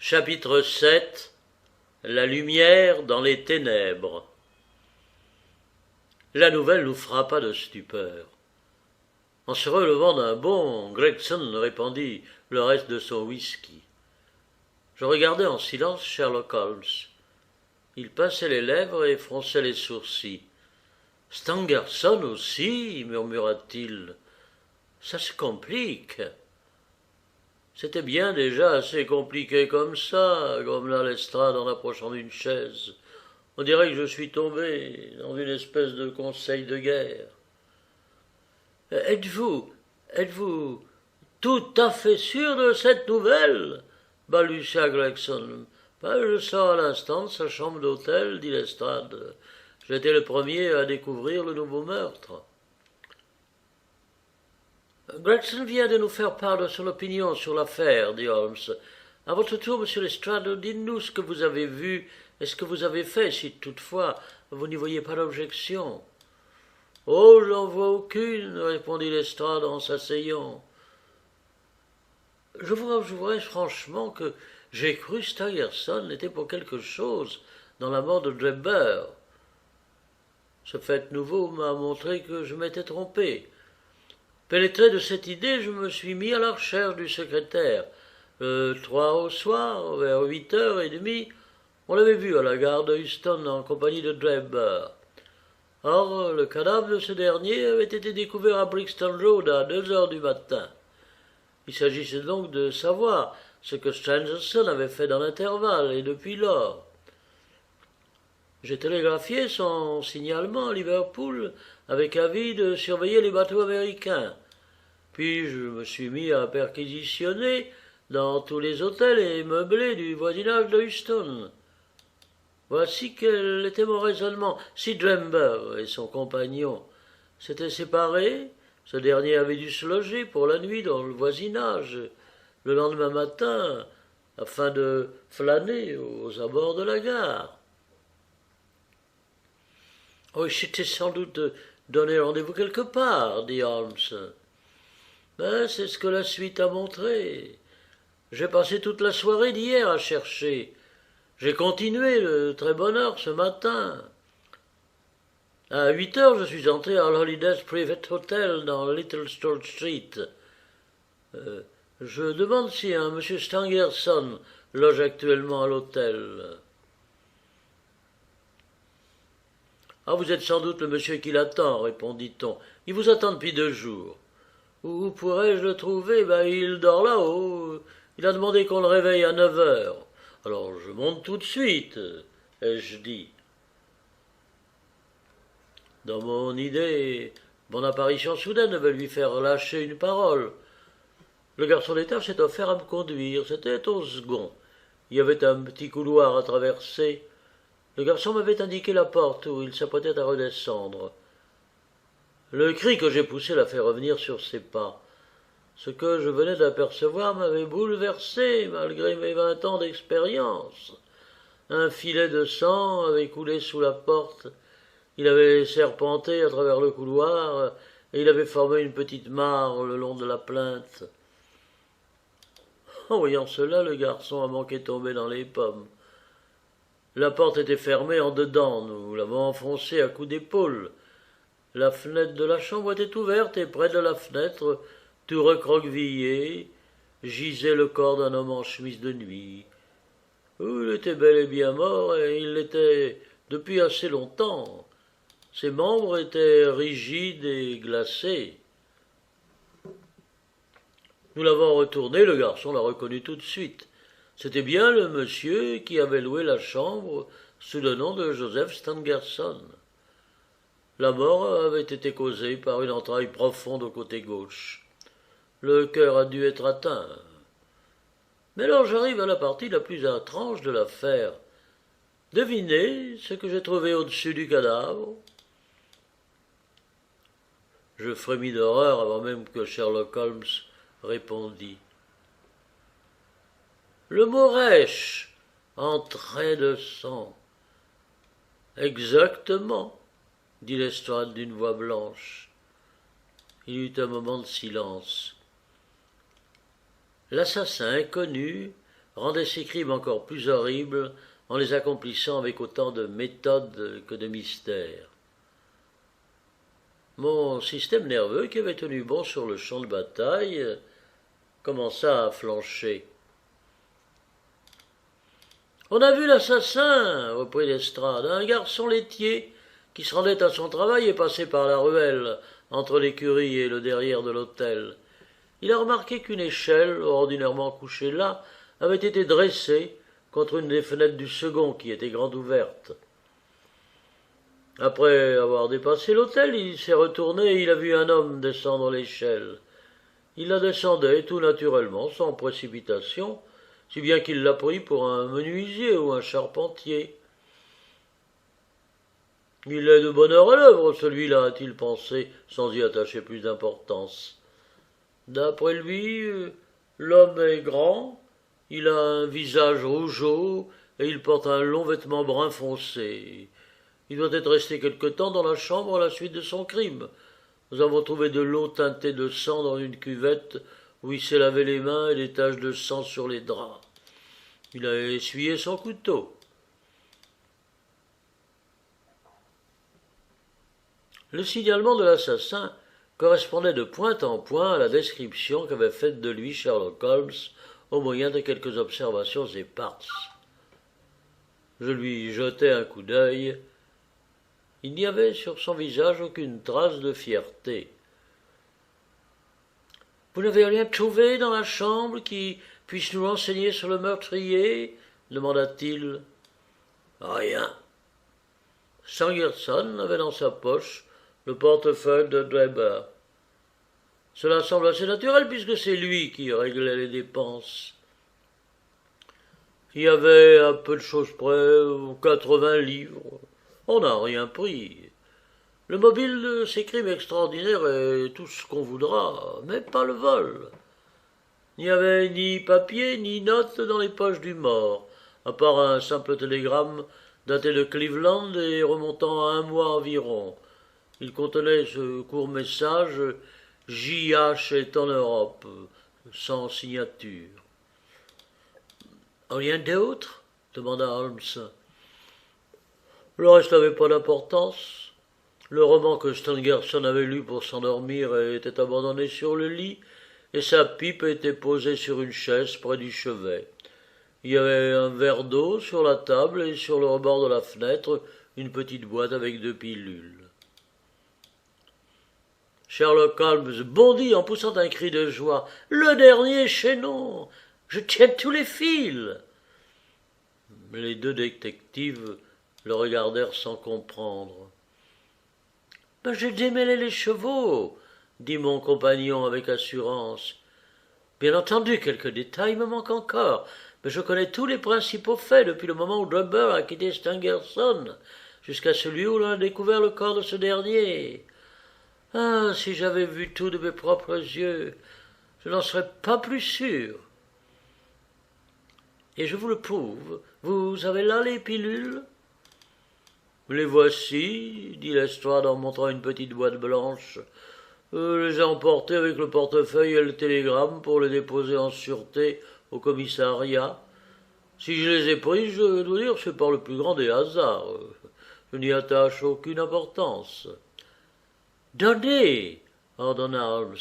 Chapitre 7. La lumière dans les ténèbres. La nouvelle nous frappa de stupeur. En se relevant d'un bond, Gregson répandit le reste de son whisky. Je regardais en silence Sherlock Holmes. Il pinçait les lèvres et fronçait les sourcils. « Stangerson aussi, murmura-t-il. Ça se complique. » C'était bien déjà assez compliqué comme ça, grommela Lestrade en approchant d'une chaise. On dirait que je suis tombé dans une espèce de conseil de guerre. Êtes-vous tout à fait sûr de cette nouvelle balbutia Gregson. Je sors à l'instant de sa chambre d'hôtel, dit Lestrade. J'étais le premier à découvrir le nouveau meurtre. Gregson vient de nous faire part de son opinion sur l'affaire, dit Holmes. À votre tour, monsieur Lestrade, dites-nous ce que vous avez vu et ce que vous avez fait, si toutefois vous n'y voyez pas d'objection. Oh, j'en vois aucune, répondit Lestrade en s'asseyant. Je vous avouerai franchement que j'ai cru Stangerson était pour quelque chose dans la mort de Drebber. Ce fait nouveau m'a montré que je m'étais trompé. Pénétré de cette idée, je me suis mis à la recherche du secrétaire. Le 3 au soir, vers 8h30, on l'avait vu à la gare de Euston en compagnie de Drebber. Or, le cadavre de ce dernier avait été découvert à Brixton Road à 2h du matin. Il s'agissait donc de savoir ce que Stangerson avait fait dans l'intervalle et depuis lors. J'ai télégraphié son signalement à Liverpool avec avis de surveiller les bateaux américains. Puis je me suis mis à perquisitionner dans tous les hôtels et meublés du voisinage de Euston. Voici quel était mon raisonnement. Si Drebber et son compagnon s'étaient séparés, ce dernier avait dû se loger pour la nuit dans le voisinage le lendemain matin afin de flâner aux abords de la gare. Oh, il s'était sans doute donné rendez-vous quelque part, dit Holmes. Mais c'est ce que la suite a montré. J'ai passé toute la soirée d'hier à chercher. J'ai continué de très bonne heure ce matin. À 8h, je suis entré à l'Holidays Private Hotel dans Little Store Street. Je demande si un M. Stangerson loge actuellement à l'hôtel. Ah, vous êtes sans doute le monsieur qui l'attend, répondit-on. Il vous attend depuis 2 jours. Où pourrais-je le trouver? Il dort là-haut. Il a demandé qu'on le réveille à 9h. Alors je monte tout de suite, ai-je dit. Dans mon idée, mon apparition soudaine devait lui faire lâcher une parole. Le garçon d'étage s'est offert à me conduire. C'était au second. Il y avait un petit couloir à traverser. Le garçon m'avait indiqué la porte où il s'apprêtait à redescendre. Le cri que j'ai poussé l'a fait revenir sur ses pas. Ce que je venais d'apercevoir m'avait bouleversé, malgré mes 20 ans d'expérience. Un filet de sang avait coulé sous la porte. Il avait serpenté à travers le couloir et il avait formé une petite mare le long de la plinthe. En voyant cela, le garçon a manqué tomber dans les pommes. La porte était fermée en dedans, nous l'avons enfoncée à coups d'épaule. La fenêtre de la chambre était ouverte et près de la fenêtre, tout recroquevillé, gisait le corps d'un homme en chemise de nuit. Il était bel et bien mort et il l'était depuis assez longtemps. Ses membres étaient rigides et glacés. Nous l'avons retourné, le garçon l'a reconnu tout de suite. C'était bien le monsieur qui avait loué la chambre sous le nom de Joseph Stangerson. La mort avait été causée par une entaille profonde au côté gauche. Le cœur a dû être atteint. Mais alors j'arrive à la partie la plus étrange de l'affaire. Devinez ce que j'ai trouvé au-dessus du cadavre. Je frémis d'horreur avant même que Sherlock Holmes répondît. Le mot rêche, en traits de sang. Exactement, dit Lestrade d'une voix blanche. Il y eut un moment de silence. L'assassin inconnu rendait ses crimes encore plus horribles en les accomplissant avec autant de méthode que de mystère. Mon système nerveux, qui avait tenu bon sur le champ de bataille, commença à flancher. « On a vu l'assassin, reprit Lestrade, un garçon laitier qui se rendait à son travail et passait par la ruelle, entre l'écurie et le derrière de l'hôtel. Il a remarqué qu'une échelle, ordinairement couchée là, avait été dressée contre une des fenêtres du second qui était grande ouverte. Après avoir dépassé l'hôtel, il s'est retourné et il a vu un homme descendre l'échelle. Il la descendait tout naturellement, sans précipitation, si bien qu'il l'a pris pour un menuisier ou un charpentier. Il est de bonne heure à l'œuvre, celui-là, a-t-il pensé, sans y attacher plus d'importance. D'après lui, l'homme est grand, il a un visage rougeau et il porte un long vêtement brun foncé. Il doit être resté quelque temps dans la chambre à la suite de son crime. Nous avons trouvé de l'eau teintée de sang dans une cuvette où il s'est lavé les mains et des taches de sang sur les draps. Il a essuyé son couteau. Le signalement de l'assassin correspondait de point en point à la description qu'avait faite de lui Sherlock Holmes au moyen de quelques observations éparses. Je lui jetai un coup d'œil. Il n'y avait sur son visage aucune trace de fierté. « Vous n'avez rien trouvé dans la chambre qui puisse nous renseigner sur le meurtrier » demanda-t-il. « Rien. » Stangerson avait dans sa poche le portefeuille de Drebber. Cela semble assez naturel puisque c'est lui qui réglait les dépenses. Il y avait à peu de choses près 80 livres. On n'a rien pris. Le mobile de ces crimes extraordinaires est tout ce qu'on voudra, mais pas le vol. Il n'y avait ni papier ni notes dans les poches du mort, à part un simple télégramme daté de Cleveland et remontant à un mois environ. Il contenait ce court message « J.H. est en Europe », sans signature. « Rien d'autre » demanda Holmes. Le reste n'avait pas d'importance. Le roman que Stangerson avait lu pour s'endormir était abandonné sur le lit, et sa pipe était posée sur une chaise près du chevet. Il y avait un verre d'eau sur la table et sur le rebord de la fenêtre une petite boîte avec 2 pilules. Sherlock Holmes bondit en poussant un cri de joie. « Le dernier chaînon! Je tiens tous les fils !» Les 2 détectives le regardèrent sans comprendre. « Ben, j'ai démêlé les chevaux !» dit mon compagnon avec assurance. « Bien entendu, quelques détails me manquent encore, mais je connais tous les principaux faits depuis le moment où Drebber a quitté Stangerson jusqu'à celui où l'on a découvert le corps de ce dernier. Ah, si j'avais vu tout de mes propres yeux, je n'en serais pas plus sûr. Et je vous le prouve, vous avez là les pilules ? » « Les voici, dit Lestrade en montrant une petite boîte blanche. Je les ai emportées avec le portefeuille et le télégramme pour les déposer en sûreté au commissariat. Si je les ai prises, je dois dire, c'est par le plus grand des hasards. Je n'y attache aucune importance. »« Donnez » ordonna Holmes.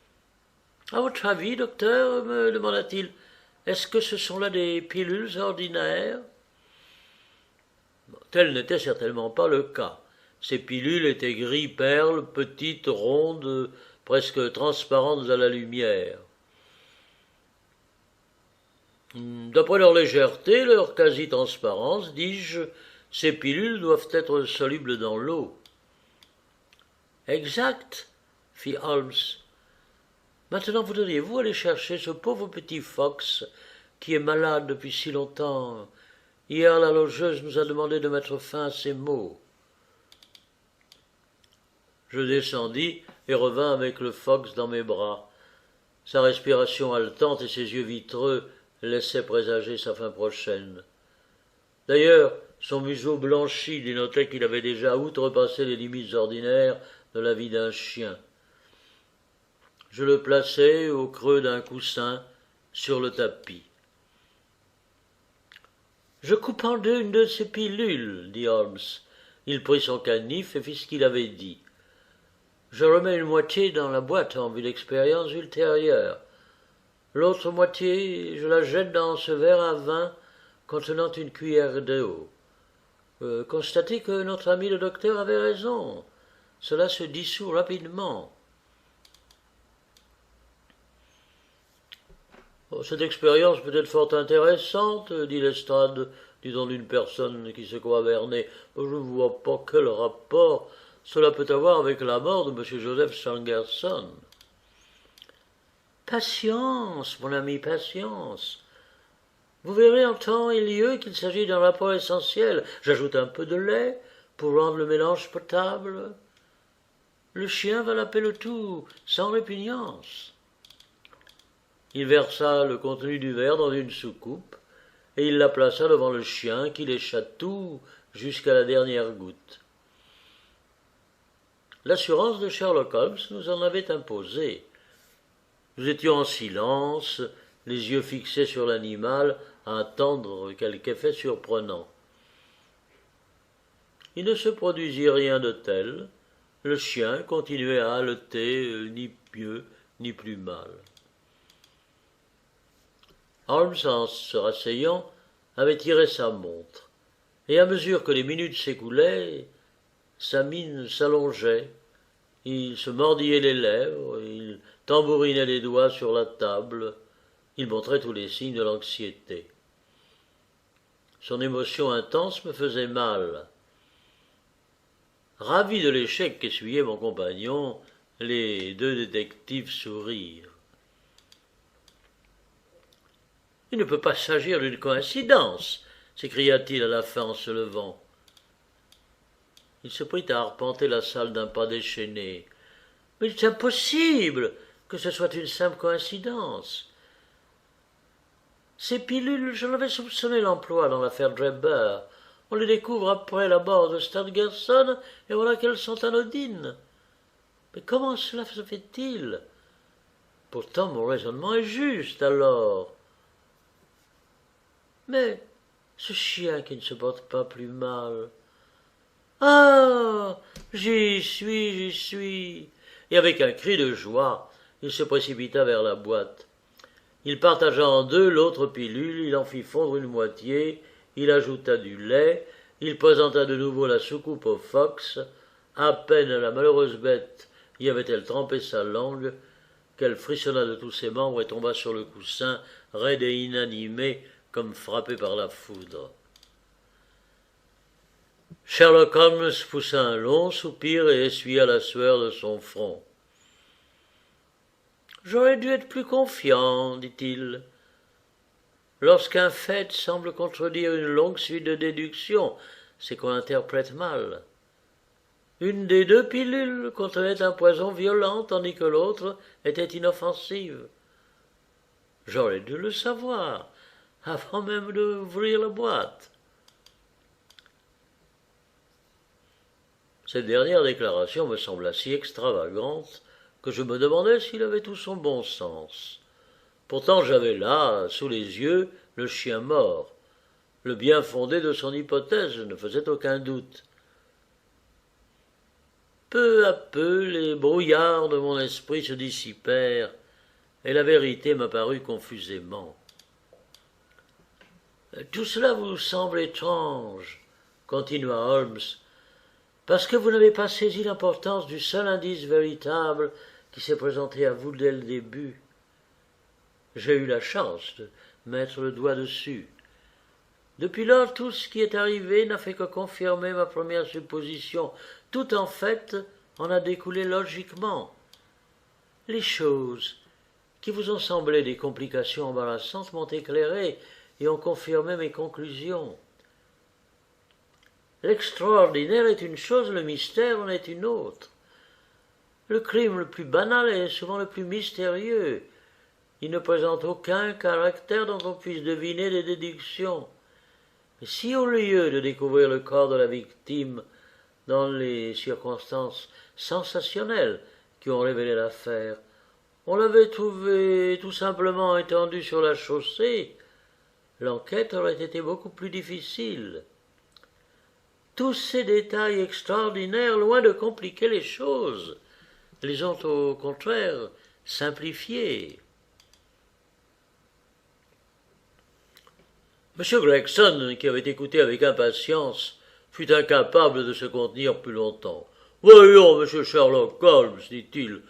« À votre avis, docteur, me demanda-t-il, est-ce que ce sont là des pilules ordinaires ?» Tel n'était certainement pas le cas. Ces pilules étaient gris perle, petites, rondes, presque transparentes à la lumière. D'après leur légèreté, leur quasi-transparence, dis-je, ces pilules doivent être solubles dans l'eau. Exact, fit Holmes. Maintenant, voudriez-vous aller chercher ce pauvre petit Fox qui est malade depuis si longtemps ? Hier, la logeuse nous a demandé de mettre fin à ses maux. Je descendis et revins avec le Fox dans mes bras. Sa respiration haletante et ses yeux vitreux laissaient présager sa fin prochaine. D'ailleurs, son museau blanchi dénotait qu'il avait déjà outrepassé les limites ordinaires de la vie d'un chien. Je le plaçai au creux d'un coussin sur le tapis. Je coupe en deux une de ces pilules, dit Holmes. Il prit son canif et fit ce qu'il avait dit. Je remets une moitié dans la boîte en vue d'expérience ultérieure. L'autre moitié, je la jette dans ce verre à vin contenant une cuillère d'eau. Constatez que notre ami le docteur avait raison. Cela se dissout rapidement. Oh, cette expérience peut être fort intéressante, dit Lestrade, disant d'une personne qui se croit bernée. Je ne vois pas quel rapport cela peut avoir avec la mort de M. Joseph Stangerson. Patience, mon ami, patience. Vous verrez en temps et lieu qu'il s'agit d'un rapport essentiel. J'ajoute un peu de lait pour rendre le mélange potable. Le chien va laper le tout sans répugnance. Il versa le contenu du verre dans une soucoupe et il la plaça devant le chien qui lécha tout jusqu'à la dernière goutte. L'assurance de Sherlock Holmes nous en avait imposé. Nous étions en silence, les yeux fixés sur l'animal, à attendre quelque effet surprenant. Il ne se produisit rien de tel. Le chien continuait à haleter, ni mieux ni plus mal. Holmes, en se rasseyant, avait tiré sa montre, et à mesure que les minutes s'écoulaient, sa mine s'allongeait. Il se mordillait les lèvres, il tambourinait les doigts sur la table, il montrait tous les signes de l'anxiété. Son émotion intense me faisait mal. Ravi de l'échec qu'essuyait mon compagnon, les deux détectives sourirent. « Il ne peut pas s'agir d'une coïncidence !» s'écria-t-il à la fin en se levant. Il se prit à arpenter la salle d'un pas déchaîné. « Mais il est impossible que ce soit une simple coïncidence. Ces pilules, j'en avais soupçonné l'emploi dans l'affaire Drebber. On les découvre après la mort de Stangerson, et voilà qu'elles sont anodines. Mais comment cela se fait-il? Pourtant mon raisonnement est juste, alors. Mais ce chien qui ne se porte pas plus mal. Ah, j'y suis. Et avec un cri de joie, il se précipita vers la boîte. Il partagea en deux l'autre pilule, il en fit fondre une moitié, il ajouta du lait, il présenta de nouveau la soucoupe au fox. À peine la malheureuse bête y avait-elle trempé sa langue, qu'elle frissonna de tous ses membres et tomba sur le coussin, raide et inanimée, comme frappée par la foudre. Sherlock Holmes poussa un long soupir et essuya la sueur de son front. « J'aurais dû être plus confiant, dit-il. Lorsqu'un fait semble contredire une longue suite de déductions, c'est qu'on l'interprète mal. Une des deux pilules contenait un poison violent, tandis que l'autre était inoffensive. J'aurais dû le savoir, avant même d'ouvrir la boîte. » Cette dernière déclaration me sembla si extravagante que je me demandais s'il avait tout son bon sens. Pourtant j'avais là, sous les yeux, le chien mort. Le bien fondé de son hypothèse ne faisait aucun doute. Peu à peu, les brouillards de mon esprit se dissipèrent, et la vérité m'apparut confusément. « Tout cela vous semble étrange, » continua Holmes, « parce que vous n'avez pas saisi l'importance du seul indice véritable qui s'est présenté à vous dès le début. J'ai eu la chance de mettre le doigt dessus. Depuis lors, tout ce qui est arrivé n'a fait que confirmer ma première supposition. Tout, en fait, en a découlé logiquement. Les choses qui vous ont semblé des complications embarrassantes m'ont éclairé et ont confirmé mes conclusions. L'extraordinaire est une chose, le mystère en est une autre. Le crime le plus banal est souvent le plus mystérieux. Il ne présente aucun caractère dont on puisse deviner des déductions. Mais si au lieu de découvrir le corps de la victime dans les circonstances sensationnelles qui ont révélé l'affaire, on l'avait trouvé tout simplement étendu sur la chaussée, l'enquête aurait été beaucoup plus difficile. Tous ces détails extraordinaires, loin de compliquer les choses, les ont au contraire simplifiées. M. Gregson, qui avait écouté avec impatience, fut incapable de se contenir plus longtemps. « Voyons, monsieur Sherlock Holmes, dit-il,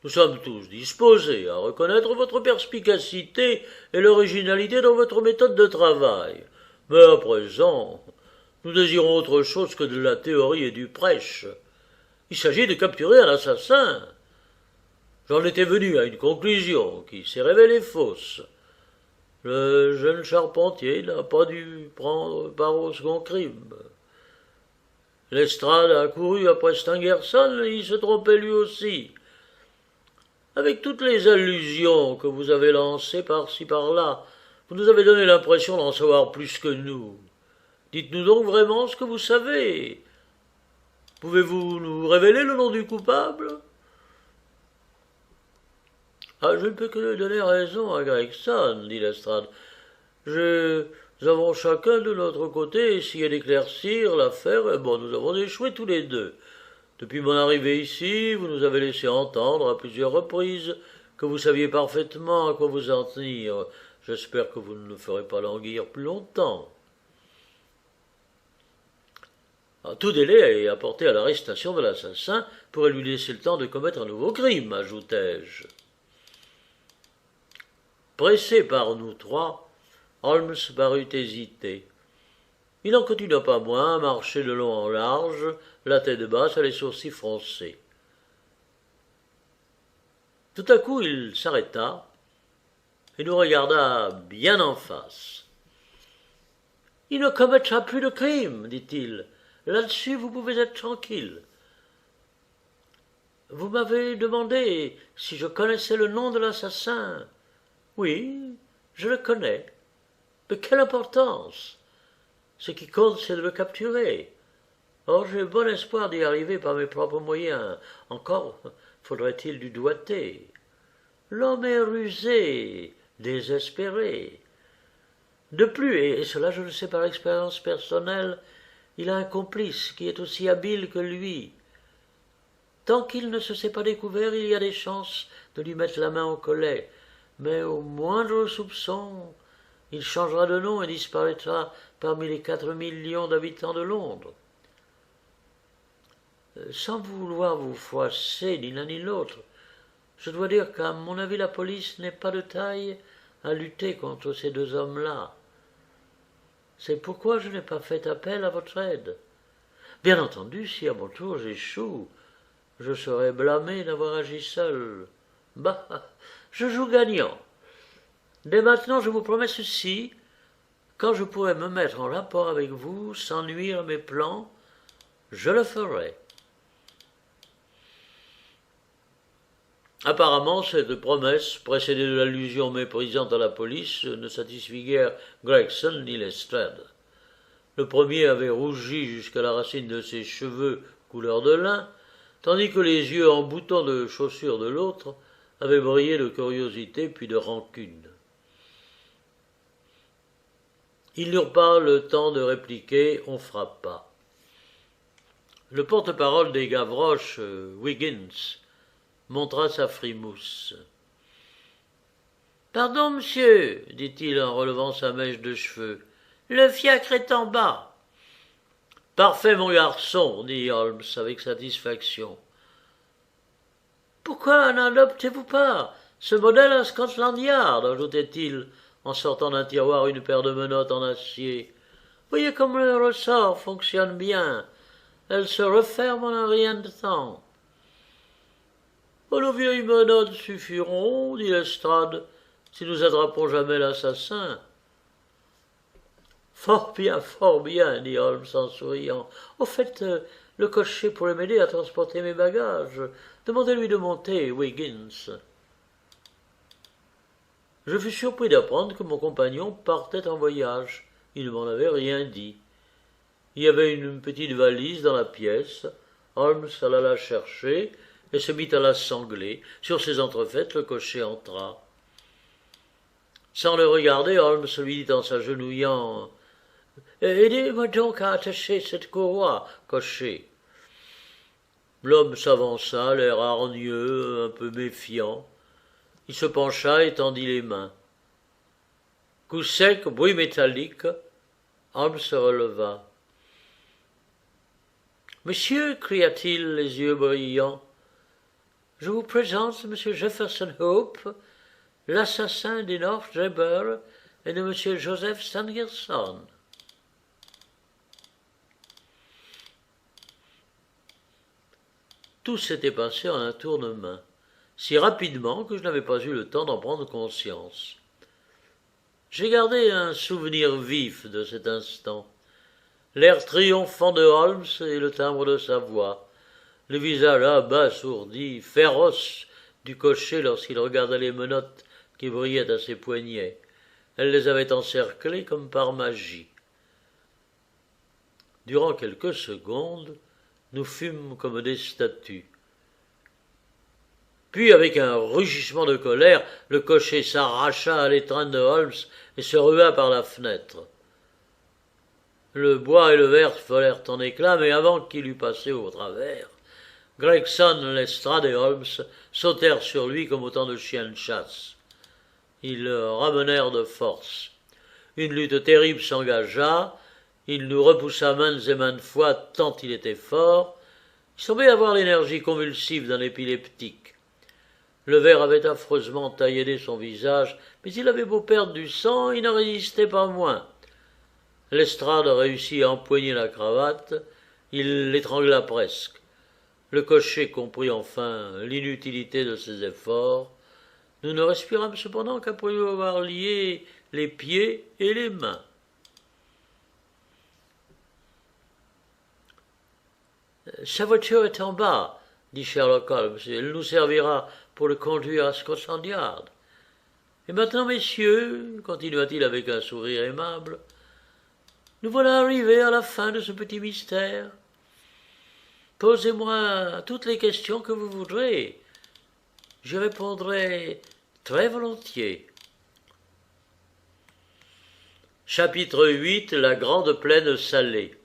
nous sommes tous disposés à reconnaître votre perspicacité et l'originalité dans votre méthode de travail. Mais à présent, nous désirons autre chose que de la théorie et du prêche. Il s'agit de capturer un assassin. J'en étais venu à une conclusion qui s'est révélée fausse. Le jeune charpentier n'a pas dû prendre part au second crime. Lestrade a couru après Stangerson et il se trompait lui aussi. Avec toutes les allusions que vous avez lancées par-ci par-là, vous nous avez donné l'impression d'en savoir plus que nous. Dites-nous donc vraiment ce que vous savez. Pouvez-vous nous révéler le nom du coupable ? Ah, je ne peux que donner raison à Gregson, dit Lestrade. Nous avons chacun de notre côté essayé d'éclaircir l'affaire, et bon, nous avons échoué tous les deux. Depuis mon arrivée ici, vous nous avez laissé entendre à plusieurs reprises que vous saviez parfaitement à quoi vous en tenir. J'espère que vous ne nous ferez pas languir plus longtemps. Tout délai apporté à l'arrestation de l'assassin pourrait lui laisser le temps de commettre un nouveau crime, ajoutai-je. Pressé par nous trois, Holmes parut hésiter. Il n'en continua pas moins à marcher de long en large, la tête basse et les sourcils froncés. Tout à coup, il s'arrêta et nous regarda bien en face. « Il ne commettra plus de crime, dit-il. Là-dessus, vous pouvez être tranquille. Vous m'avez demandé si je connaissais le nom de l'assassin. Oui, je le connais. Mais quelle importance! Ce qui compte, c'est de le capturer. Or, j'ai bon espoir d'y arriver par mes propres moyens. Encore faudrait-il du doigté. L'homme est rusé, désespéré. De plus, et cela je le sais par expérience personnelle, il a un complice qui est aussi habile que lui. Tant qu'il ne se sait pas découvert, il y a des chances de lui mettre la main au collet. Mais au moindre soupçon, il changera de nom et disparaîtra parmi les 4 millions d'habitants de Londres. Sans vouloir vous froisser ni l'un ni l'autre, je dois dire qu'à mon avis la police n'est pas de taille à lutter contre ces deux hommes-là. C'est pourquoi je n'ai pas fait appel à votre aide. Bien entendu, si à mon tour j'échoue, je serai blâmé d'avoir agi seul. Bah, je joue gagnant. Dès maintenant, je vous promets ceci, quand je pourrai me mettre en rapport avec vous sans nuire à mes plans, je le ferai. Apparemment, cette promesse, précédée de l'allusion méprisante à la police, ne satisfit guère Gregson ni Lestrade. Le premier avait rougi jusqu'à la racine de ses cheveux couleur de lin, tandis que les yeux en boutons de chaussures de l'autre avaient brillé de curiosité puis de rancune. Ils n'eurent pas le temps de répliquer, on frappa. Le porte-parole des Gavroche, Wiggins, montra sa frimousse. « Pardon, monsieur, dit-il en relevant sa mèche de cheveux, le fiacre est en bas. »« Parfait, mon garçon, dit Holmes avec satisfaction. »« Pourquoi n'adoptez-vous pas ce modèle à Scotland Yard » ajoutait-il en sortant d'un tiroir une paire de menottes en acier. « Voyez comme le ressort fonctionne bien. Elles se referment en un rien de temps. » « Nos vieilles menottes suffiront, dit Lestrade, si nous attrapons jamais l'assassin. »« Fort bien, dit Holmes en souriant. Au fait, le cocher pourrait m'aider à transporter mes bagages. Demandez-lui de monter, Wiggins. » Je fus surpris d'apprendre que mon compagnon partait en voyage. Il ne m'en avait rien dit. Il y avait une petite valise dans la pièce. Holmes alla la chercher et se mit à la sangler. Sur ses entrefaites, le cocher entra. Sans le regarder, Holmes lui dit en s'agenouillant « Aidez-moi donc à attacher cette courroie, cocher. » L'homme s'avança, l'air hargneux, un peu méfiant. Il se pencha et tendit les mains. Coup sec, bruit métallique, Holmes se releva. « Monsieur, cria-t-il, les yeux brillants, je vous présente M. Jefferson Hope, l'assassin d'Enoch Drebber et de M. Joseph Stangerson. » Tout s'était passé en un tournement, si rapidement que je n'avais pas eu le temps d'en prendre conscience. J'ai gardé un souvenir vif de cet instant. L'air triomphant de Holmes et le timbre de sa voix, le visage abasourdi, féroce du cocher lorsqu'il regardait les menottes qui brillaient à ses poignets. Elle les avait encerclés comme par magie. Durant quelques secondes, nous fûmes comme des statues. Puis, avec un rugissement de colère, le cocher s'arracha à l'étreinte de Holmes et se rua par la fenêtre. Le bois et le verre volèrent en éclats, mais avant qu'il eût passé au travers, Gregson, Lestrade et Holmes sautèrent sur lui comme autant de chiens de chasse. Ils le ramenèrent de force. Une lutte terrible s'engagea, il nous repoussa maintes et maintes fois tant il était fort. Il semblait avoir l'énergie convulsive d'un épileptique. Le verre avait affreusement tailladé son visage, mais il avait beau perdre du sang, il n'en résistait pas moins. Lestrade réussit à empoigner la cravate, il l'étrangla presque. Le cocher comprit enfin l'inutilité de ses efforts. Nous ne respirâmes cependant qu'après lui avoir lié les pieds et les mains. « Sa voiture est en bas, » dit Sherlock Holmes, « elle nous servira pour le conduire à Scotland Yard. Et maintenant, messieurs, continua-t-il avec un sourire aimable, nous voilà arrivés à la fin de ce petit mystère. Posez-moi toutes les questions que vous voudrez. J'y répondrai très volontiers. » Chapitre 8 La Grande Plaine Salée.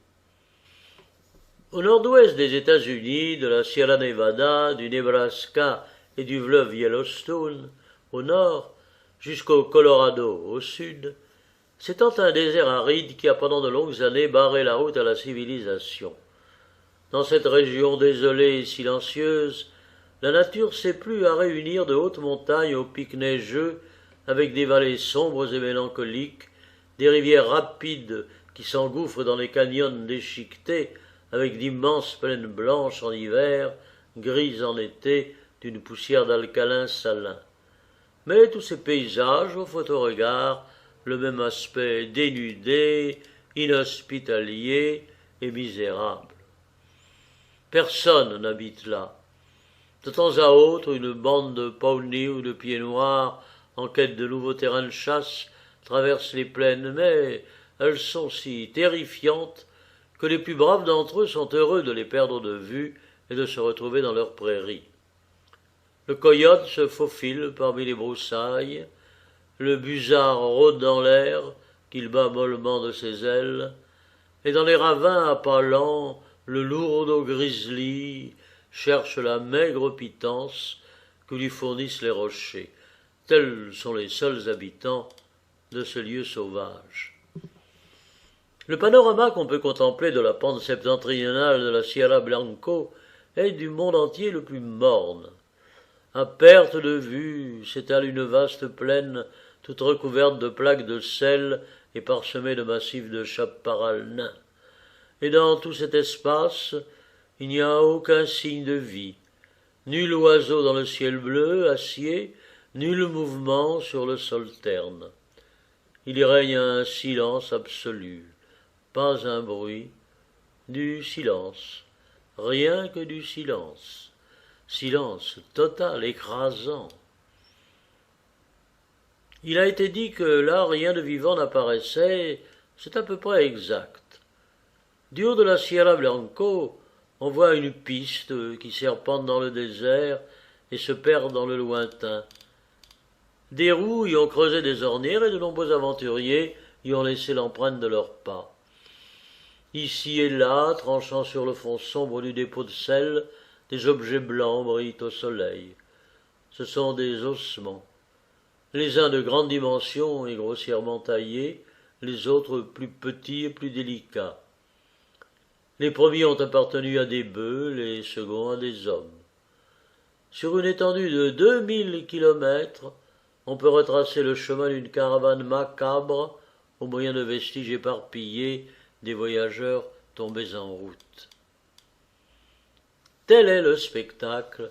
Au nord-ouest des États-Unis, de la Sierra Nevada, du Nebraska et du fleuve Yellowstone, au nord, jusqu'au Colorado, au sud, s'étend un désert aride qui a pendant de longues années barré la route à la civilisation. Dans cette région désolée et silencieuse, la nature s'est plu à réunir de hautes montagnes aux pics neigeux, avec des vallées sombres et mélancoliques, des rivières rapides qui s'engouffrent dans les canyons déchiquetés, avec d'immenses plaines blanches en hiver, grises en été, d'une poussière d'alcalin salin. Mais tous ces paysages offrent au regard le même aspect dénudé, inhospitalier et misérable. Personne n'habite là. De temps à autre, une bande de pawnies ou de pieds noirs, en quête de nouveaux terrains de chasse, traverse les plaines, mais elles sont si terrifiantes que les plus braves d'entre eux sont heureux de les perdre de vue et de se retrouver dans leurs prairies. Le coyote se faufile parmi les broussailles, le busard rôde dans l'air, qu'il bat mollement de ses ailes, et dans les ravins à pas lents, le lourdeau grizzly cherche la maigre pitance que lui fournissent les rochers. Tels sont les seuls habitants de ce lieu sauvage. Le panorama qu'on peut contempler de la pente septentrionale de la Sierra Blanco est du monde entier le plus morne. À perte de vue s'étale une vaste plaine toute recouverte de plaques de sel et parsemée de massifs de chaparral nains. Et dans tout cet espace, il n'y a aucun signe de vie, nul oiseau dans le ciel bleu, acier, nul mouvement sur le sol terne. Il y règne un silence absolu, pas un bruit, du silence, rien que du silence, silence total, écrasant. Il a été dit que là rien de vivant n'apparaissait, c'est à peu près exact. Du haut de la Sierra Blanco, on voit une piste qui serpente dans le désert et se perd dans le lointain. Des roues y ont creusé des ornières et de nombreux aventuriers y ont laissé l'empreinte de leurs pas. Ici et là, tranchant sur le fond sombre du dépôt de sel, des objets blancs brillent au soleil. Ce sont des ossements, les uns de grande dimension et grossièrement taillés, les autres plus petits et plus délicats. Les premiers ont appartenu à des bœufs, les seconds à des hommes. Sur une étendue de 2000 kilomètres, on peut retracer le chemin d'une caravane macabre au moyen de vestiges éparpillés des voyageurs tombés en route. Tel est le spectacle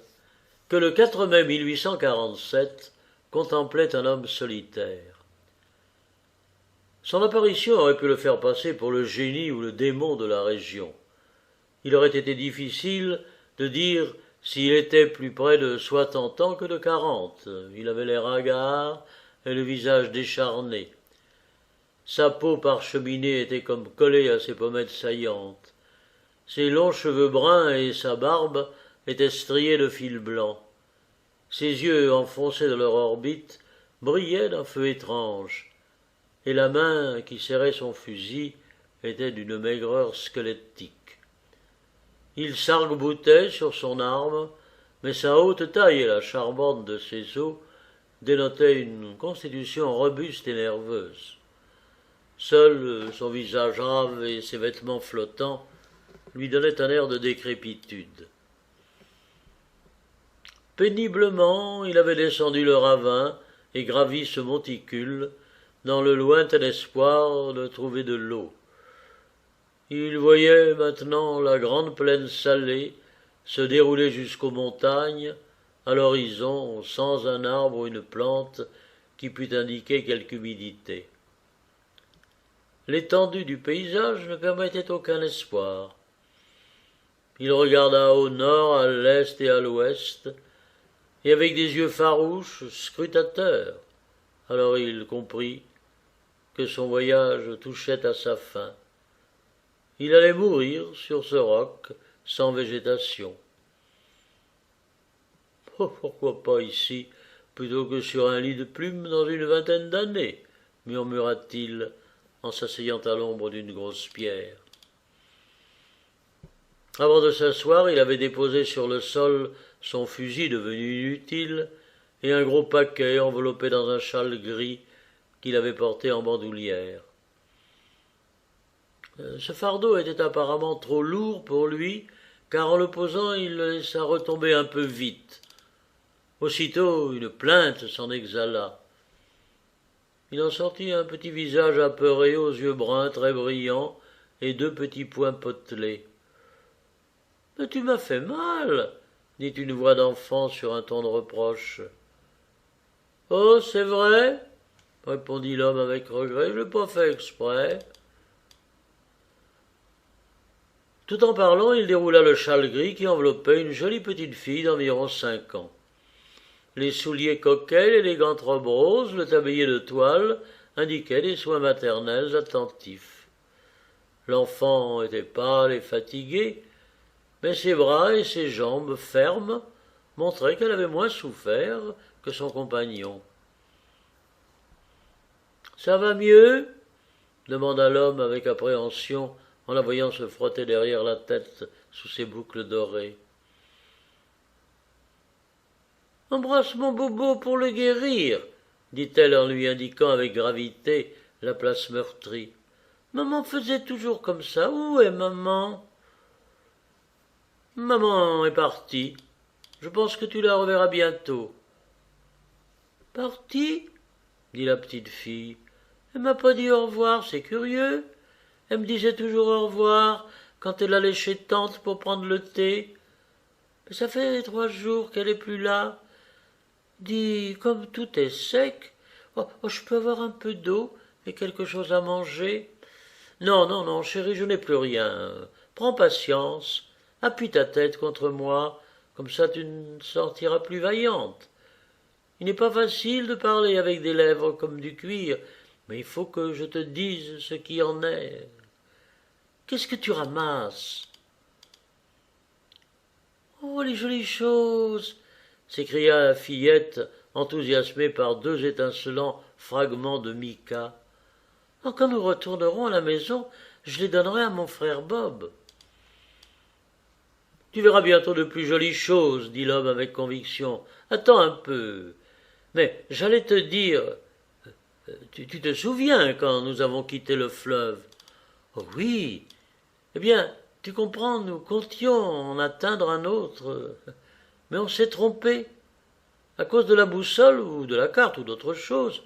que le 4 mai 1847 contemplait un homme solitaire. Son apparition aurait pu le faire passer pour le génie ou le démon de la région. Il aurait été difficile de dire s'il était plus près de 60 ans que de 40. Il avait l'air hagard et le visage décharné. Sa peau parcheminée était comme collée à ses pommettes saillantes. Ses longs cheveux bruns et sa barbe étaient striés de fils blancs. Ses yeux, enfoncés dans leur orbite, brillaient d'un feu étrange, et la main qui serrait son fusil était d'une maigreur squelettique. Il s'arc-boutait sur son arme, mais sa haute taille et la charbonne de ses os dénotaient une constitution robuste et nerveuse. Seul son visage grave et ses vêtements flottants lui donnaient un air de décrépitude. Péniblement, il avait descendu le ravin et gravi ce monticule dans le lointain espoir de trouver de l'eau. Il voyait maintenant la grande plaine salée se dérouler jusqu'aux montagnes, à l'horizon, sans un arbre ou une plante qui pût indiquer quelque humidité. L'étendue du paysage ne permettait aucun espoir. Il regarda au nord, à l'est et à l'ouest, et avec des yeux farouches, scrutateurs. Alors il comprit que son voyage touchait à sa fin. Il allait mourir sur ce roc, sans végétation. Oh, pourquoi pas ici, plutôt que sur un lit de plumes dans une vingtaine d'années, murmura-t-il en s'asseyant à l'ombre d'une grosse pierre. Avant de s'asseoir, il avait déposé sur le sol son fusil devenu inutile et un gros paquet enveloppé dans un châle gris qu'il avait porté en bandoulière. Ce fardeau était apparemment trop lourd pour lui, car en le posant, il le laissa retomber un peu vite. Aussitôt, une plainte s'en exhala. Il en sortit un petit visage apeuré aux yeux bruns très brillants et deux petits poings potelés. « Mais tu m'as fait mal !» dit une voix d'enfant sur un ton de reproche. « Oh, c'est vrai ?» répondit l'homme avec regret, « je l'ai pas fait exprès. » Tout en parlant, il déroula le châle gris qui enveloppait une jolie petite fille d'environ 5 ans. Les souliers coquets, l'élégante robe rose, le tablier de toile indiquaient des soins maternels attentifs. L'enfant était pâle et fatigué, mais ses bras et ses jambes fermes montraient qu'elle avait moins souffert que son compagnon. « Ça va mieux ?» demanda l'homme avec appréhension en la voyant se frotter derrière la tête sous ses boucles dorées. « Embrasse mon bobo pour le guérir, dit-elle en lui indiquant avec gravité la place meurtrie. Maman faisait toujours comme ça. Où est maman? Maman est partie. Je pense que tu la reverras bientôt. Partie? Dit la petite fille. Elle m'a pas dit au revoir, c'est curieux. Elle me disait toujours au revoir quand elle allait chez tante pour prendre le thé. Mais ça fait 3 jours qu'elle est plus là. Dis, comme tout est sec, je peux avoir un peu d'eau et quelque chose à manger? Non, non, non, chérie, je n'ai plus rien. Prends patience, appuie ta tête contre moi, comme ça tu ne sortiras plus vaillante. Il n'est pas facile de parler avec des lèvres comme du cuir, mais il faut que je te dise ce qui en est. Qu'est-ce que tu ramasses? Oh, les jolies choses! S'écria la fillette enthousiasmé par deux étincelants fragments de mica. « Quand nous retournerons à la maison, je les donnerai à mon frère Bob. »« Tu verras bientôt de plus jolies choses, dit l'homme avec conviction. Attends un peu. Mais j'allais te dire, tu te souviens quand nous avons quitté le fleuve? »« Oh oui. Eh bien, tu comprends, nous comptions en atteindre un autre, mais on s'est trompé. À cause de la boussole ou de la carte ou d'autre chose,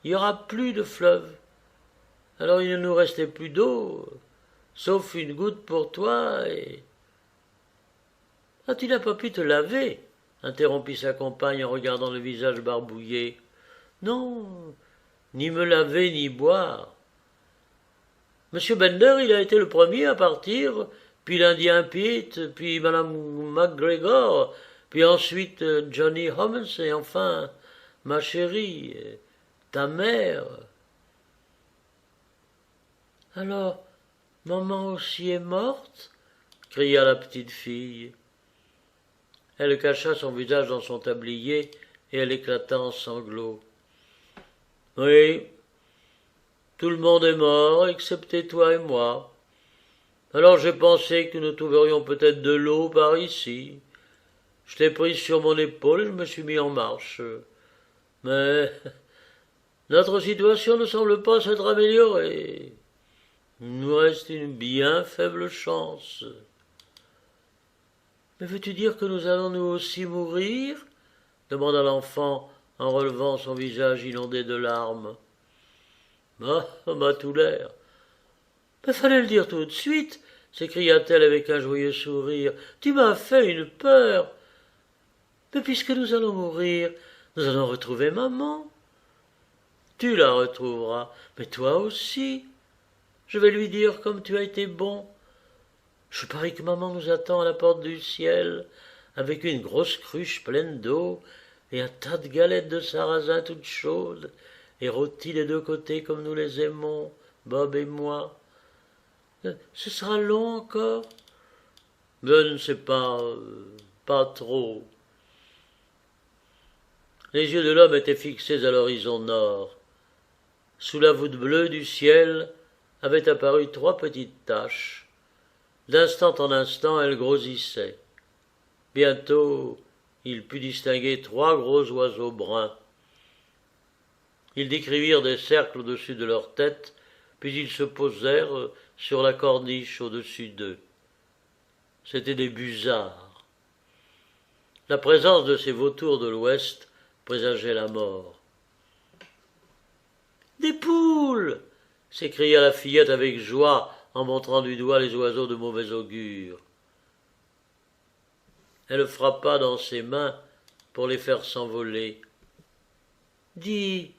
il n'y aura plus de fleuve. Alors il ne nous restait plus d'eau, sauf une goutte pour toi et... »« Ah, tu n'as pas pu te laver ?» interrompit sa compagne en regardant le visage barbouillé. « Non, ni me laver ni boire. Monsieur Bender, il a été le premier à partir, puis l'Indien Pete, puis Madame McGregor, puis ensuite Johnny Holmes, et enfin, ma chérie, ta mère. »« Alors, maman aussi est morte ?» cria la petite fille. Elle cacha son visage dans son tablier et elle éclata en sanglots. « Oui, tout le monde est mort, excepté toi et moi. Alors j'ai pensé que nous trouverions peut-être de l'eau par ici. Je t'ai prise sur mon épaule et je me suis mis en marche. Mais notre situation ne semble pas s'être améliorée. Il nous reste une bien faible chance. »« Mais veux-tu dire que nous allons nous aussi mourir ?» demanda l'enfant en relevant son visage inondé de larmes. « Ah, ça m'a tout l'air. »« Mais fallait le dire tout de suite, s'écria-t-elle avec un joyeux sourire. Tu m'as fait une peur. Mais puisque nous allons mourir, nous allons retrouver maman. Tu la retrouveras, mais toi aussi. Je vais lui dire comme tu as été bon. Je parie que maman nous attend à la porte du ciel, avec une grosse cruche pleine d'eau et un tas de galettes de sarrasin toutes chaudes, et rôties des deux côtés comme nous les aimons, Bob et moi. Ce sera long encore? Je ne sais pas, pas trop. » Les yeux de l'homme étaient fixés à l'horizon nord. Sous la voûte bleue du ciel avaient apparu trois petites taches. D'instant en instant, elles grossissaient. Bientôt, il put distinguer trois gros oiseaux bruns. Ils décrivirent des cercles au-dessus de leur tête, puis ils se posèrent sur la corniche au-dessus d'eux. C'étaient des busards. La présence de ces vautours de l'Ouest présageait la mort. « Des poules !» s'écria la fillette avec joie en montrant du doigt les oiseaux de mauvais augure. Elle frappa dans ses mains pour les faire s'envoler. « Dis,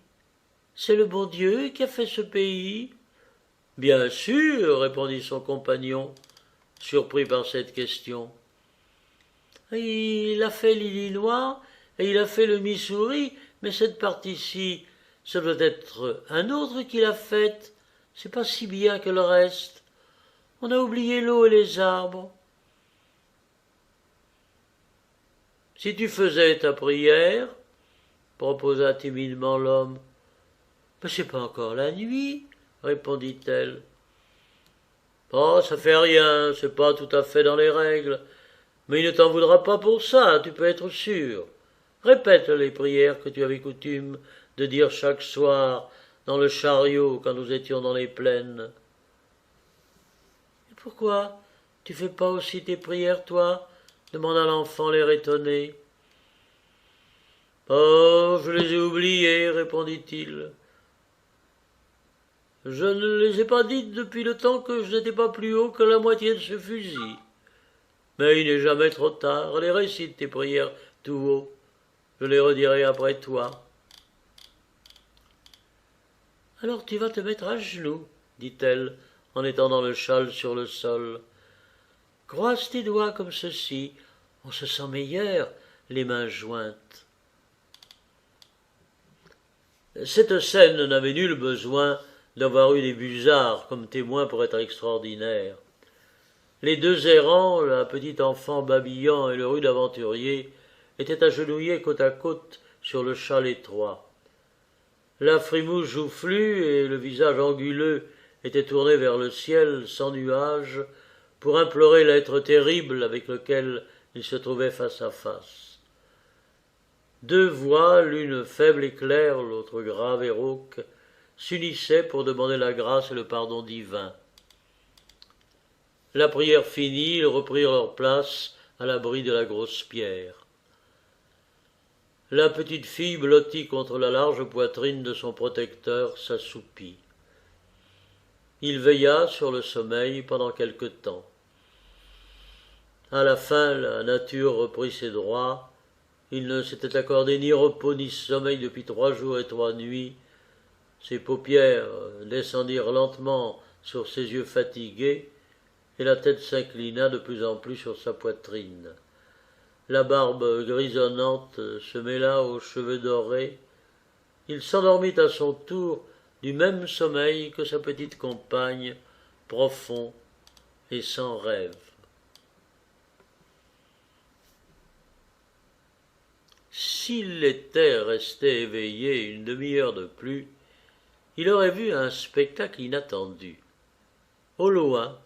c'est le bon Dieu qui a fait ce pays ?» ?»« Bien sûr, répondit son compagnon, surpris par cette question. « Il a fait l'Illinois et il a fait le Missouri, mais cette partie-ci, ce doit être un autre qui l'a faite. C'est pas si bien que le reste. On a oublié l'eau et les arbres. » « Si tu faisais ta prière, proposa timidement l'homme. « Mais c'est pas encore la nuit, répondit-elle. « Oh, ça fait rien, c'est pas tout à fait dans les règles. Mais il ne t'en voudra pas pour ça, tu peux être sûr. Répète les prières que tu avais coutume de dire chaque soir dans le chariot quand nous étions dans les plaines. »« Et pourquoi tu fais pas aussi tes prières, toi ?» demanda l'enfant, l'air étonné. « Oh, je les ai oubliées, répondit-il. Je ne les ai pas dites depuis le temps que je n'étais pas plus haut que la moitié de ce fusil. Mais il n'est jamais trop tard. Les récite tes prières tout haut. Je les redirai après toi. »« Alors tu vas te mettre à genoux, dit-elle, en étendant le châle sur le sol. Croise tes doigts comme ceci. On se sent meilleur, les mains jointes. » Cette scène n'avait nul besoin d'avoir eu des busards comme témoins pour être extraordinaire. Les deux errants, la petite enfant babillant et le rude aventurier, étaient agenouillés côte à côte sur le châle étroit. La frimousse joufflue et le visage anguleux étaient tournés vers le ciel sans nuages pour implorer l'être terrible avec lequel ils se trouvaient face à face. Deux voix, l'une faible et claire, l'autre grave et rauque, s'unissaient pour demander la grâce et le pardon divin. La prière finie, ils reprirent leur place à l'abri de la grosse pierre. La petite fille, blottie contre la large poitrine de son protecteur, s'assoupit. Il veilla sur le sommeil pendant quelque temps. À la fin, la nature reprit ses droits. Il ne s'était accordé ni repos ni sommeil depuis 3 jours et 3 nuits. Ses paupières descendirent lentement sur ses yeux fatigués, et la tête s'inclina de plus en plus sur sa poitrine. La barbe grisonnante se mêla aux cheveux dorés. Il s'endormit à son tour du même sommeil que sa petite compagne, profond et sans rêve. S'il était resté éveillé une demi-heure de plus, il aurait vu un spectacle inattendu. Au loin,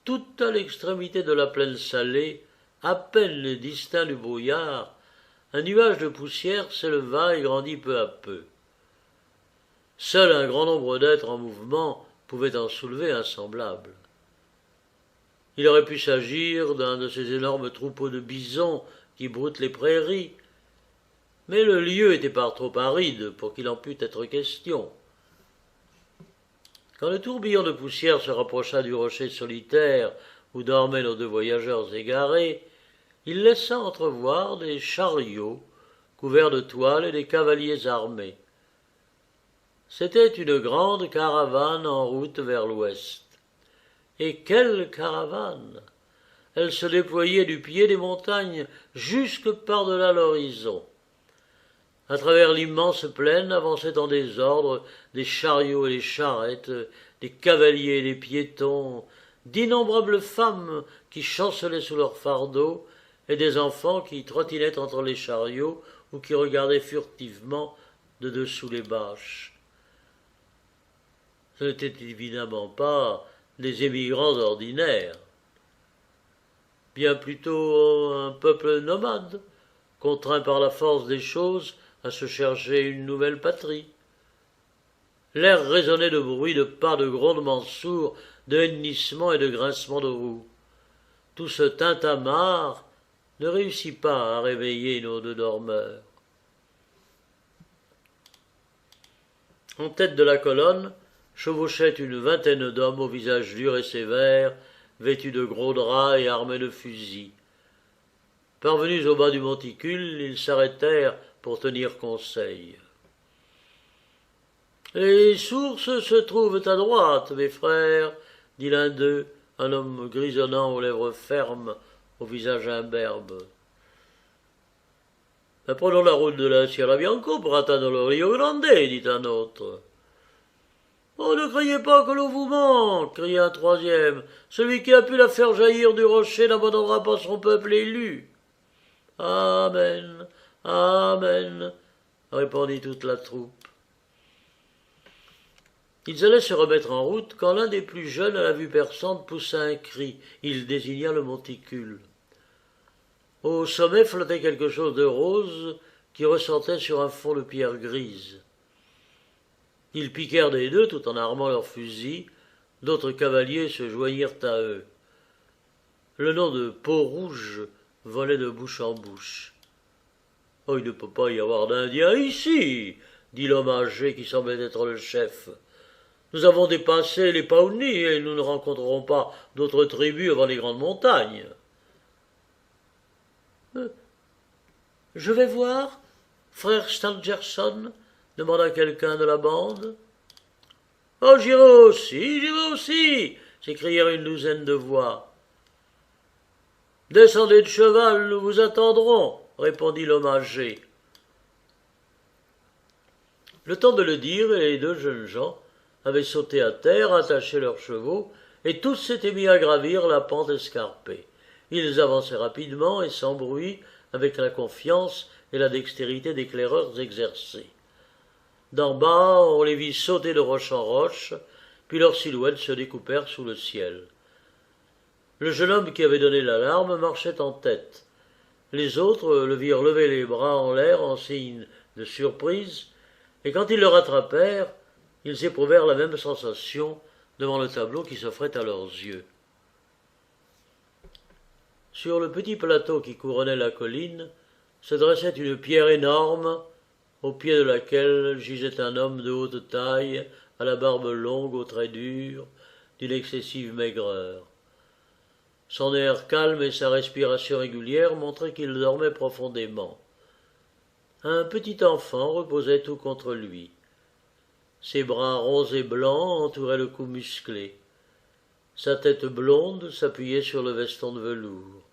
tout à l'extrémité de la plaine salée, à peine distinct du brouillard, un nuage de poussière s'éleva et grandit peu à peu. Seul un grand nombre d'êtres en mouvement pouvait en soulever un semblable. Il aurait pu s'agir d'un de ces énormes troupeaux de bisons qui broutent les prairies, mais le lieu était par trop aride pour qu'il en pût être question. Quand le tourbillon de poussière se rapprocha du rocher solitaire où dormaient nos 2 voyageurs égarés, il laissa entrevoir des chariots couverts de toiles et des cavaliers armés. C'était une grande caravane en route vers l'ouest. Et quelle caravane! Elle se déployait du pied des montagnes jusque par-delà l'horizon. À travers l'immense plaine avançaient en désordre des chariots et des charrettes, des cavaliers et des piétons, d'innombrables femmes qui chancelaient sous leurs fardeaux, et des enfants qui trottinaient entre les chariots ou qui regardaient furtivement de dessous les bâches. Ce n'étaient évidemment pas des émigrants ordinaires, bien plutôt un peuple nomade, contraint par la force des choses à se chercher une nouvelle patrie. L'air résonnait de bruits de pas, de grondements sourds, de hennissements et de grincements de roues. Tout ce tintamarre ne réussit pas à réveiller nos 2 dormeurs. En tête de la colonne chevauchait une vingtaine d'hommes au visage dur et sévère, vêtus de gros draps et armés de fusils. Parvenus au bas du monticule, ils s'arrêtèrent pour tenir conseil. « Les sources se trouvent à droite, mes frères, » dit l'un d'eux, un homme grisonnant aux lèvres fermes, au visage imberbe. « Prenons la route de la Sierra Bianco pour atteindre le Rio Grande, » dit un autre. « Oh, ne croyez pas que l'eau vous manque, » cria un troisième. « Celui qui a pu la faire jaillir du rocher n'abandonnera pas son peuple élu. »« Amen, amen, » répondit toute la troupe. Ils allaient se remettre en route quand l'un des plus jeunes à la vue perçante poussa un cri. Il désigna le monticule. Au sommet flottait quelque chose de rose qui ressortait sur un fond de pierre grise. Ils piquèrent des 2 tout en armant leurs fusils. D'autres cavaliers se joignirent à eux. Le nom de Peau-Rouge volait de bouche en bouche. « Oh, il ne peut pas y avoir d'Indiens ici !» dit l'homme âgé qui semblait être le chef. « Nous avons dépassé les Pawnee et nous ne rencontrerons pas d'autres tribus avant les grandes montagnes. »« Je vais voir, frère Stangerson ?» demanda quelqu'un de la bande. « Oh, j'irai aussi !» s'écrièrent une douzaine de voix. « Descendez de cheval, nous vous attendrons !» répondit l'homme âgé. Le temps de le dire, les 2 jeunes gens avaient sauté à terre, attaché leurs chevaux, et tous s'étaient mis à gravir la pente escarpée. Ils avançaient rapidement et sans bruit, avec la confiance et la dextérité d'éclaireurs exercés. D'en bas, on les vit sauter de roche en roche, puis leurs silhouettes se découpèrent sous le ciel. Le jeune homme qui avait donné l'alarme marchait en tête. Les autres le virent lever les bras en l'air en signe de surprise, et quand ils le rattrapèrent, ils éprouvèrent la même sensation devant le tableau qui s'offrait à leurs yeux. Sur le petit plateau qui couronnait la colline se dressait une pierre énorme, au pied de laquelle gisait un homme de haute taille, à la barbe longue, aux traits durs, d'une excessive maigreur. Son air calme et sa respiration régulière montraient qu'il dormait profondément. Un petit enfant reposait tout contre lui. Ses bras ronds et blancs entouraient le cou musclé. Sa tête blonde s'appuyait sur le veston de velours.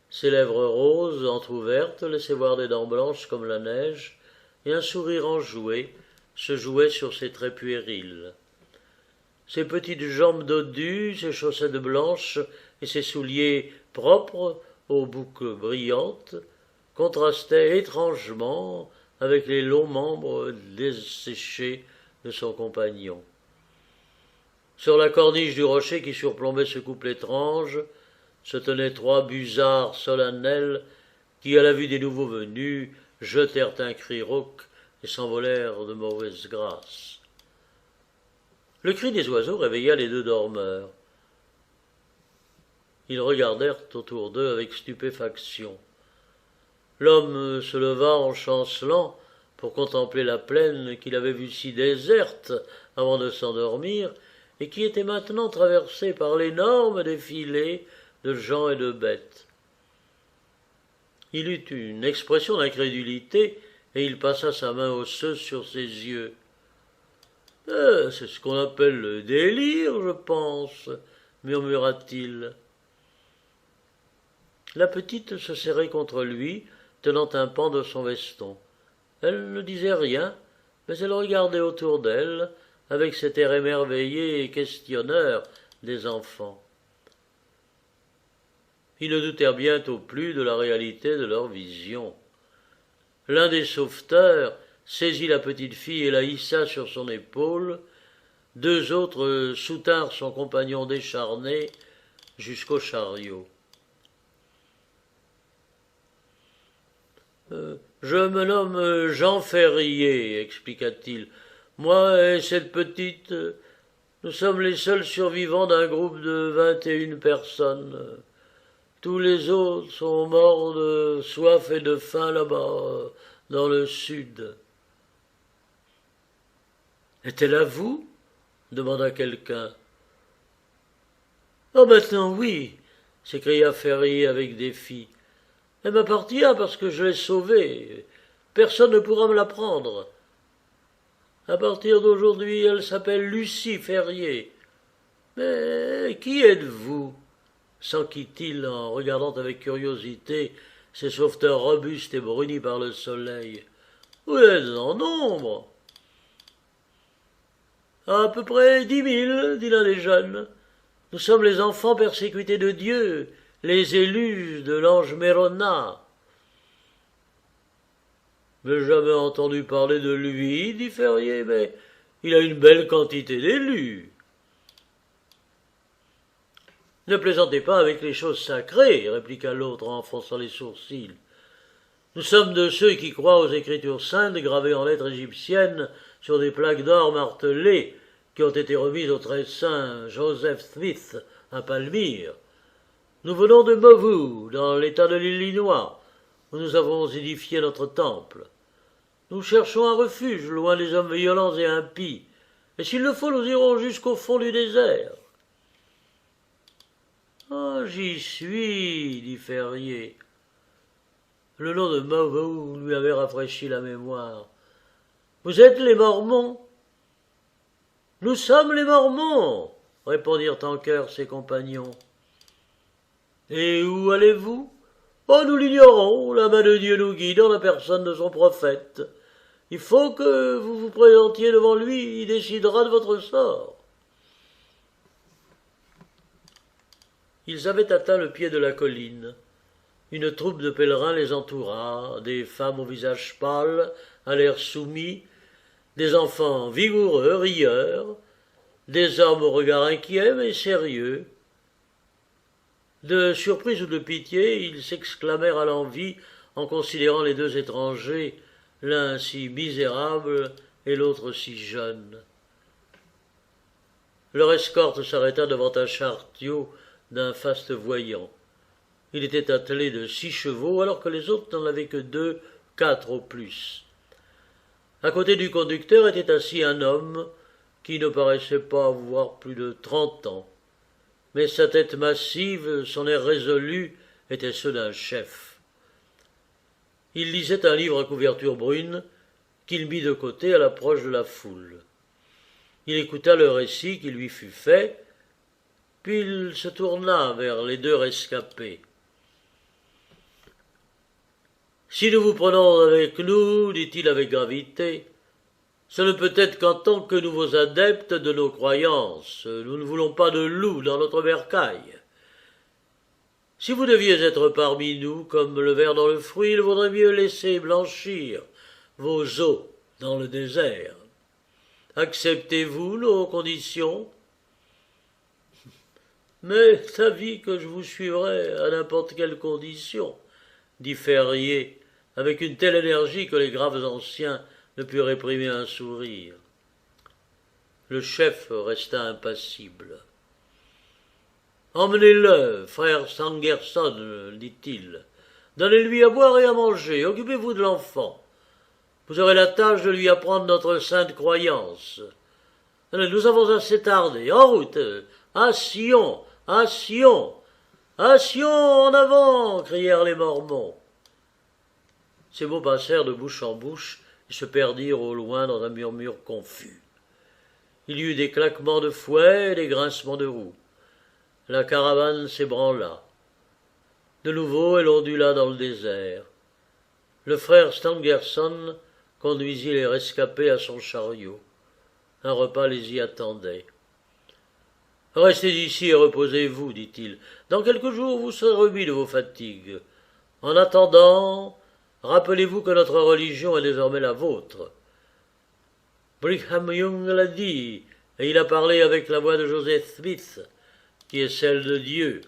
Ses lèvres roses, entr'ouvertes, laissaient voir des dents blanches comme la neige, et un sourire enjoué se jouait sur ses traits puérils. Ses petites jambes dodues, ses chaussettes blanches et ses souliers propres aux boucles brillantes contrastaient étrangement avec les longs membres desséchés de son compagnon. Sur la corniche du rocher qui surplombait ce couple étrange se tenaient 3 busards solennels qui, à la vue des nouveaux venus, jetèrent un cri rauque et s'envolèrent de mauvaise grâce. Le cri des oiseaux réveilla les 2 dormeurs. Ils regardèrent autour d'eux avec stupéfaction. L'homme se leva en chancelant pour contempler la plaine qu'il avait vue si déserte avant de s'endormir et qui était maintenant traversée par l'énorme défilé de gens et de bêtes. Il eut une expression d'incrédulité et il passa sa main osseuse sur ses yeux. « C'est ce qu'on appelle le délire, je pense, » murmura-t-il. La petite se serrait contre lui, tenant un pan de son veston. Elle ne disait rien, mais elle regardait autour d'elle, avec cet air émerveillé et questionneur des enfants. Ils ne doutèrent bientôt plus de la réalité de leur vision. L'un des sauveteurs saisit la petite fille et la hissa sur son épaule. 2 autres soutinrent son compagnon décharné jusqu'au chariot. Je me nomme Jean Ferrier, expliqua-t-il. Moi et cette petite, nous sommes les seuls survivants d'un groupe de 21 personnes. Tous les autres sont morts de soif et de faim là-bas, dans le sud. « Est-elle à vous » demanda quelqu'un. « Oh, maintenant, oui » s'écria Ferrier avec défi. « Elle m'appartient parce que je l'ai sauvée. Personne ne pourra me la prendre. À partir d'aujourd'hui, elle s'appelle Lucie Ferrier. Mais qui êtes-vous » s'enquit-il en regardant avec curiosité ces sauveteurs robustes et brunis par le soleil. « Vous êtes en nombre » ?»« À peu près 10 000, dit l'un des jeunes. Nous sommes les enfants persécutés de Dieu, les élus de l'ange Mérona. »« Mais jamais entendu parler de lui, dit Ferrier, mais il a une belle quantité d'élus. » « Ne plaisantez pas avec les choses sacrées, répliqua l'autre en fronçant les sourcils. Nous sommes de ceux qui croient aux Écritures saintes gravées en lettres égyptiennes sur des plaques d'or martelées qui ont été remises au très saint Joseph Smith à Palmyre. Nous venons de Nauvoo, dans l'État de l'Illinois, où nous avons édifié notre temple. Nous cherchons un refuge loin des hommes violents et impies, et s'il le faut, nous irons jusqu'au fond du désert. « Ah, j'y suis, dit Ferrier. Le nom de Nauvoo lui avait rafraîchi la mémoire. Vous êtes les Mormons? Nous sommes les Mormons, répondirent en chœur ses compagnons. Et où allez-vous? Oh, nous l'ignorons, la main de Dieu nous guide en la personne de son prophète. Il faut que vous vous présentiez devant lui, il décidera de votre sort. Ils avaient atteint le pied de la colline. Une troupe de pèlerins les entoura, des femmes au visage pâle, à l'air soumis, des enfants vigoureux, rieurs, des hommes au regard inquiet mais sérieux. De surprise ou de pitié, ils s'exclamèrent à l'envi en considérant les deux étrangers, l'un si misérable et l'autre si jeune. Leur escorte s'arrêta devant un chartiot d'un faste voyant. Il était attelé de 6 chevaux, alors que les autres n'en avaient que 2, 4 au plus. À côté du conducteur était assis un homme qui ne paraissait pas avoir plus de 30 ans. Mais sa tête massive, son air résolu, étaient ceux d'un chef. Il lisait un livre à couverture brune qu'il mit de côté à l'approche de la foule. Il écouta le récit qui lui fut fait, puis il se tourna vers les 2 rescapés. « Si nous vous prenons avec nous, dit-il avec gravité, ce ne peut être qu'en tant que nouveaux adeptes de nos croyances. Nous ne voulons pas de loups dans notre bercail. Si vous deviez être parmi nous comme le ver dans le fruit, il vaudrait mieux laisser blanchir vos os dans le désert. Acceptez-vous nos conditions? Mais avis que je vous suivrai à n'importe quelle condition, dit Ferrier, avec une telle énergie que les graves anciens ne purent réprimer un sourire. Le chef resta impassible. « Emmenez-le, frère Stangerson, dit-il. Donnez-lui à boire et à manger, occupez-vous de l'enfant. Vous aurez la tâche de lui apprendre notre sainte croyance. Nous avons assez tardé. En route, à Sion, à Sion, à Sion, en avant, crièrent les Mormons. Ces mots passèrent de bouche en bouche et se perdirent au loin dans un murmure confus. Il y eut des claquements de fouet et des grincements de roues. La caravane s'ébranla. De nouveau, elle ondula dans le désert. Le frère Stangerson conduisit les rescapés à son chariot. Un repas les y attendait. « Restez ici et reposez-vous, dit-il. Dans quelques jours, vous serez remis de vos fatigues. En attendant, rappelez-vous que notre religion est désormais la vôtre. Brigham Young l'a dit, et il a parlé avec la voix de Joseph Smith, qui est celle de Dieu.